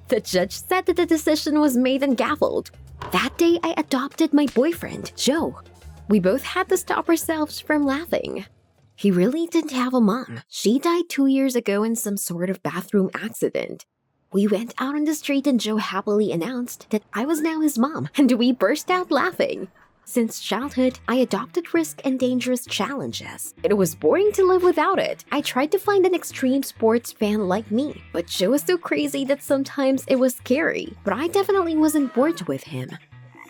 The judge said that the decision was made and gavelled. That day, I adopted my boyfriend, Joe. We both had to stop ourselves from laughing. He really didn't have a mom. She died 2 years ago in some sort of bathroom accident. We went out on the street and Joe happily announced that I was now his mom, and we burst out laughing. Since childhood, I adopted risk and dangerous challenges. It was boring to live without it. I tried to find an extreme sports fan like me, but Joe was so crazy that sometimes it was scary. But I definitely wasn't bored with him.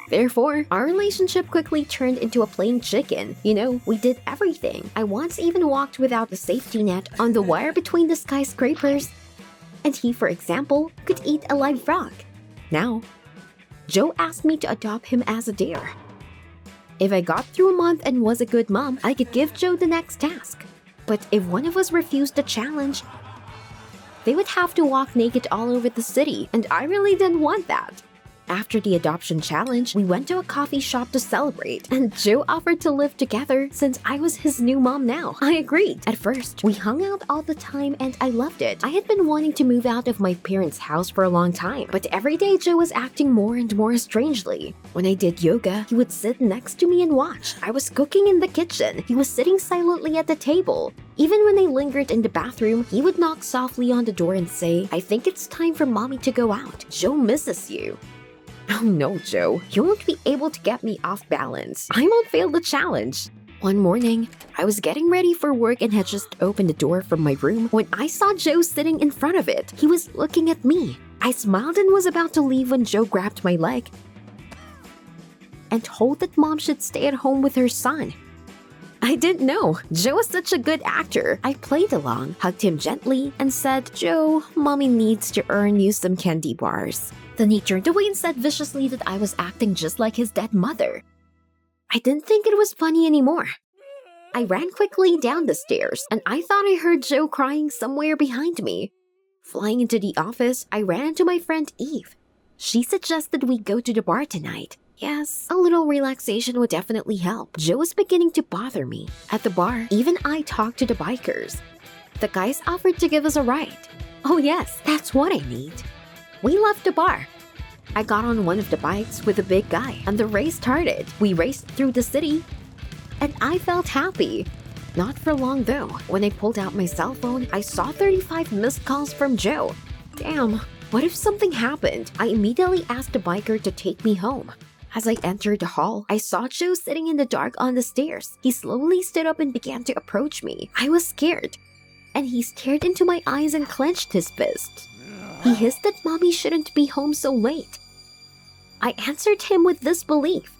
Therefore, our relationship quickly turned into a plain chicken. You know, we did everything. I once even walked without a safety net on the wire between the skyscrapers. And he, for example, could eat a live frog. Now, Joe asked me to adopt him as a dare. If I got through a month and was a good mom, I could give Joe the next task. But if one of us refused the challenge, they would have to walk naked all over the city, and I really didn't want that. After the adoption challenge, we went to a coffee shop to celebrate, and Joe offered to live together since I was his new mom now. I agreed. At first, we hung out all the time and I loved it. I had been wanting to move out of my parents' house for a long time, but every day Joe was acting more and more strangely. When I did yoga, he would sit next to me and watch. I was cooking in the kitchen. He was sitting silently at the table. Even when I lingered in the bathroom, he would knock softly on the door and say, "I think it's time for mommy to go out. Joe misses you." Oh no, Joe. You won't be able to get me off balance. I won't fail the challenge. One morning, I was getting ready for work and had just opened the door from my room when I saw Joe sitting in front of it. He was looking at me. I smiled and was about to leave when Joe grabbed my leg and told that mom should stay at home with her son. I didn't know. Joe was such a good actor. I played along, hugged him gently, and said, "Joe, mommy needs to earn you some candy bars." Then he turned away and said viciously that I was acting just like his dead mother. I didn't think it was funny anymore. I ran quickly down the stairs, and I thought I heard Joe crying somewhere behind me. Flying into the office, I ran into my friend Eve. She suggested we go to the bar tonight. Yes, a little relaxation would definitely help. Joe was beginning to bother me. At the bar, even I talked to the bikers. The guys offered to give us a ride. Oh yes, that's what I need. We left the bar. I got on one of the bikes with a big guy, and the race started. We raced through the city, and I felt happy. Not for long though. When I pulled out my cell phone, I saw 35 missed calls from Joe. Damn, what if something happened? I immediately asked the biker to take me home. As I entered the hall, I saw Joe sitting in the dark on the stairs. He slowly stood up and began to approach me. I was scared, and he stared into my eyes and clenched his fist. He hissed that mommy shouldn't be home so late. I answered him with disbelief.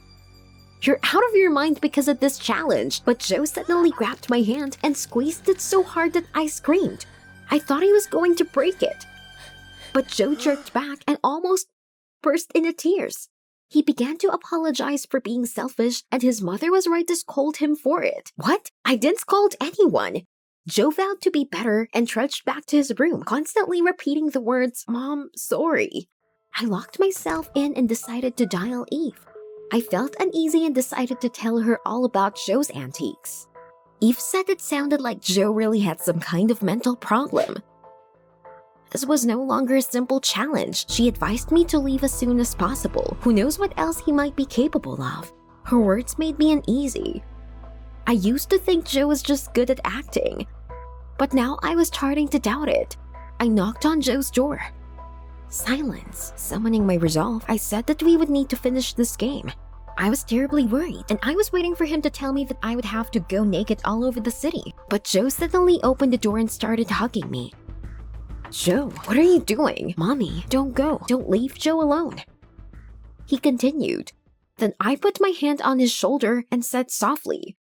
"You're out of your mind because of this challenge." But Joe suddenly grabbed my hand and squeezed it so hard that I screamed. I thought he was going to break it. But Joe jerked back and almost burst into tears. He began to apologize for being selfish, and his mother was right to scold him for it. What? I didn't scold anyone. Joe vowed to be better and trudged back to his room, constantly repeating the words, "Mom, sorry." I locked myself in and decided to dial Eve. I felt uneasy and decided to tell her all about Joe's antiques. Eve said it sounded like Joe really had some kind of mental problem. This was no longer a simple challenge. She advised me to leave as soon as possible. Who knows what else he might be capable of? Her words made me uneasy. I used to think Joe was just good at acting, but now I was starting to doubt it. I knocked on Joe's door. Silence. Summoning my resolve, I said that we would need to finish this game. I was terribly worried, and I was waiting for him to tell me that I would have to go naked all over the city. But Joe suddenly opened the door and started hugging me. "Joe, what are you doing?" "Mommy, don't go. Don't leave Joe alone." He continued. Then I put my hand on his shoulder and said softly,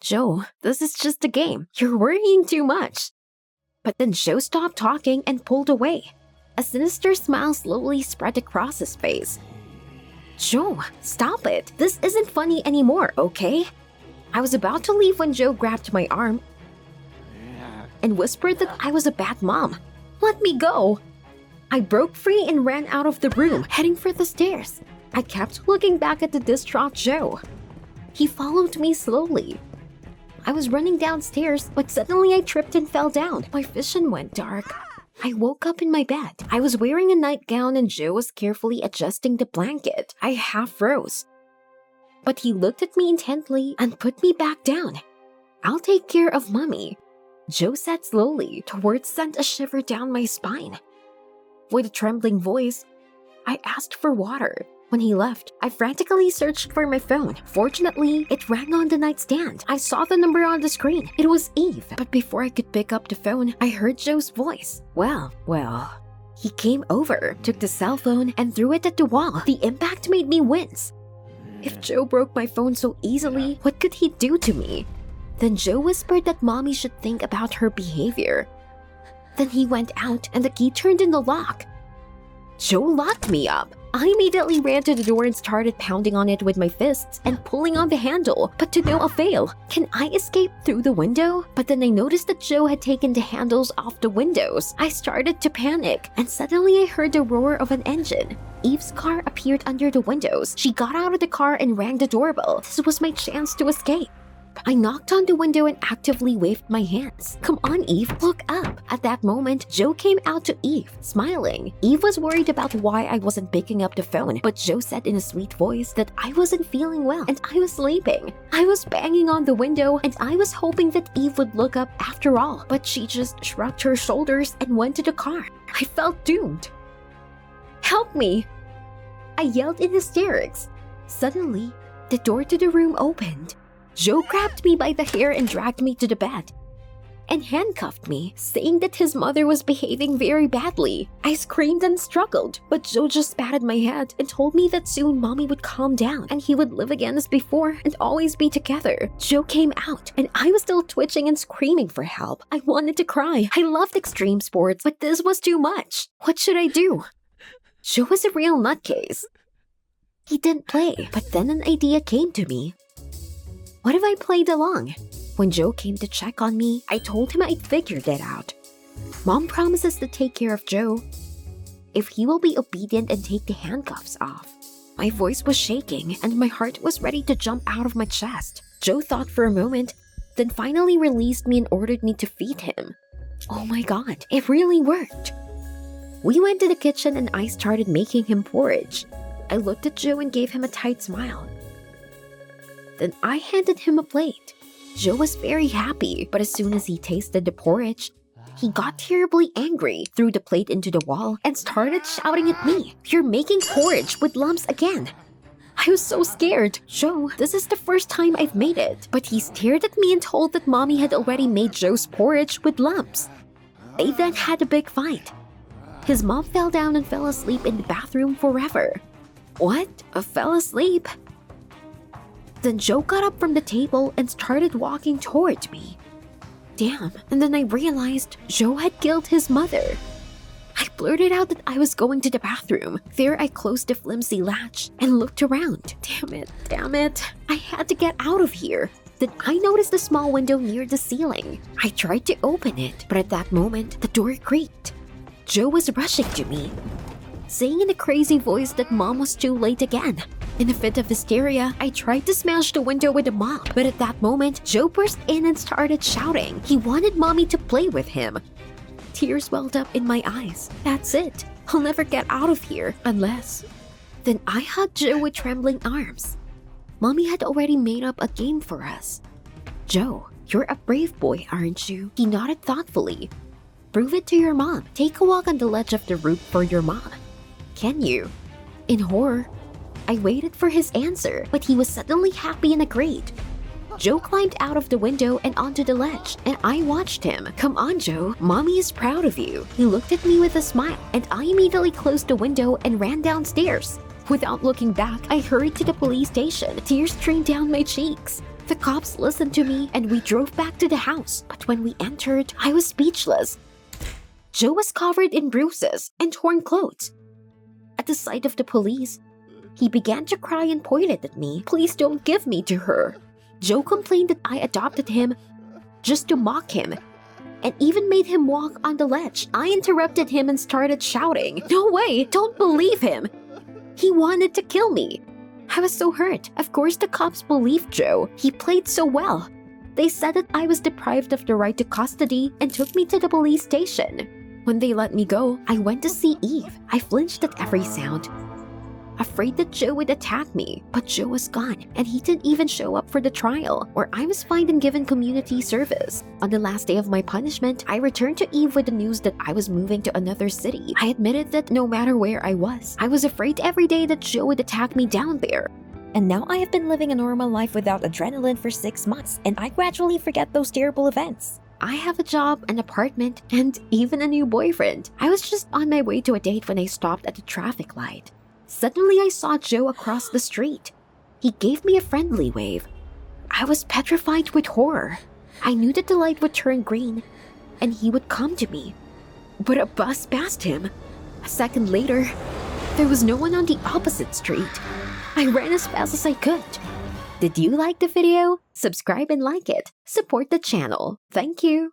"Joe, this is just a game. You're worrying too much." But then Joe stopped talking and pulled away. A sinister smile slowly spread across his face. "Joe, stop it. This isn't funny anymore, okay?" I was about to leave when Joe grabbed my arm and whispered that I was a bad mom. "Let me go." I broke free and ran out of the room, heading for the stairs. I kept looking back at the distraught Joe. He followed me slowly. I was running downstairs, but suddenly I tripped and fell down. My vision went dark. I woke up in my bed. I was wearing a nightgown and Joe was carefully adjusting the blanket. I half froze. But he looked at me intently and put me back down. "I'll take care of Mommy," Joe said slowly. The words sent a shiver down my spine. With a trembling voice, I asked for water. When he left, I frantically searched for my phone. Fortunately, it rang on the nightstand. I saw the number on the screen. It was Eve. But before I could pick up the phone, I heard Joe's voice. Well. He came over, took the cell phone, and threw it at the wall. The impact made me wince. If Joe broke my phone so easily, what could he do to me? Then Joe whispered that Mommy should think about her behavior. Then he went out and the key turned in the lock. Joe locked me up. I immediately ran to the door and started pounding on it with my fists and pulling on the handle, but to no avail. Can I escape through the window? But then I noticed that Joe had taken the handles off the windows. I started to panic, and suddenly I heard the roar of an engine. Eve's car appeared under the windows. She got out of the car and rang the doorbell. This was my chance to escape. I knocked on the window and actively waved my hands. "Come on, Eve, look up." At that moment, Joe came out to Eve, smiling. Eve was worried about why I wasn't picking up the phone, but Joe said in a sweet voice that I wasn't feeling well and I was sleeping. I was banging on the window and I was hoping that Eve would look up after all, but she just shrugged her shoulders and went to the car. I felt doomed. "Help me!" I yelled in hysterics. Suddenly, the door to the room opened. Joe grabbed me by the hair and dragged me to the bed and handcuffed me, saying that his mother was behaving very badly. I screamed and struggled, but Joe just patted my head and told me that soon Mommy would calm down and he would live again as before and always be together. Joe came out and I was still twitching and screaming for help. I wanted to cry. I loved extreme sports, but this was too much. What should I do? Joe was a real nutcase. He didn't play, but then an idea came to me. What if I played along? When Joe came to check on me, I told him I'd figured it out. Mom promises to take care of Joe if he will be obedient and take the handcuffs off. My voice was shaking and my heart was ready to jump out of my chest. Joe thought for a moment, then finally released me and ordered me to feed him. Oh my God, it really worked. We went to the kitchen and I started making him porridge. I looked at Joe and gave him a tight smile. Then I handed him a plate. Joe was very happy, but as soon as he tasted the porridge, he got terribly angry, threw the plate into the wall, and started shouting at me. "You're making porridge with lumps again." I was so scared. "Joe, this is the first time I've made it." But he stared at me and told that Mommy had already made Joe's porridge with lumps. They then had a big fight. His mom fell down and fell asleep in the bathroom forever. What? Fell asleep? Then Joe got up from the table and started walking toward me. Damn, and then I realized Joe had killed his mother. I blurted out that I was going to the bathroom. There I closed the flimsy latch and looked around. Damn it. I had to get out of here. Then I noticed a small window near the ceiling. I tried to open it, but at that moment, the door creaked. Joe was rushing to me, saying in a crazy voice that Mom was too late again. In a fit of hysteria, I tried to smash the window with a mop, but at that moment, Joe burst in and started shouting. He wanted Mommy to play with him. Tears welled up in my eyes. That's it. I'll never get out of here, unless... Then I hugged Joe with trembling arms. Mommy had already made up a game for us. "Joe, you're a brave boy, aren't you?" He nodded thoughtfully. "Prove it to your mom. Take a walk on the ledge of the roof for your mom. Can you?" In horror, I waited for his answer, but he was suddenly happy and agreed. Joe climbed out of the window and onto the ledge, and I watched him. "Come on, Joe. Mommy is proud of you." He looked at me with a smile, and I immediately closed the window and ran downstairs. Without looking back, I hurried to the police station. Tears streamed down my cheeks. The cops listened to me, and we drove back to the house. But when we entered, I was speechless. Joe was covered in bruises and torn clothes. At the sight of the police, he began to cry and pointed at me. "Please don't give me to her." Joe complained that I adopted him just to mock him and even made him walk on the ledge. I interrupted him and started shouting, "No way! Don't believe him! He wanted to kill me." I was so hurt. Of course the cops believed Joe. He played so well. They said that I was deprived of the right to custody and took me to the police station. When they let me go, I went to see Eve. I flinched at every sound, afraid that Joe would attack me. But Joe was gone, and he didn't even show up for the trial, where I was fined and given community service. On the last day of my punishment, I returned to Eve with the news that I was moving to another city. I admitted that no matter where I was afraid every day that Joe would attack me down there. And now I have been living a normal life without adrenaline for 6 months, and I gradually forget those terrible events. I have a job, an apartment, and even a new boyfriend. I was just on my way to a date when I stopped at a traffic light. Suddenly, I saw Joe across the street. He gave me a friendly wave. I was petrified with horror. I knew that the light would turn green, and he would come to me. But a bus passed him. A second later, there was no one on the opposite street. I ran as fast as I could. Did you like the video? Subscribe and like it. Support the channel. Thank you.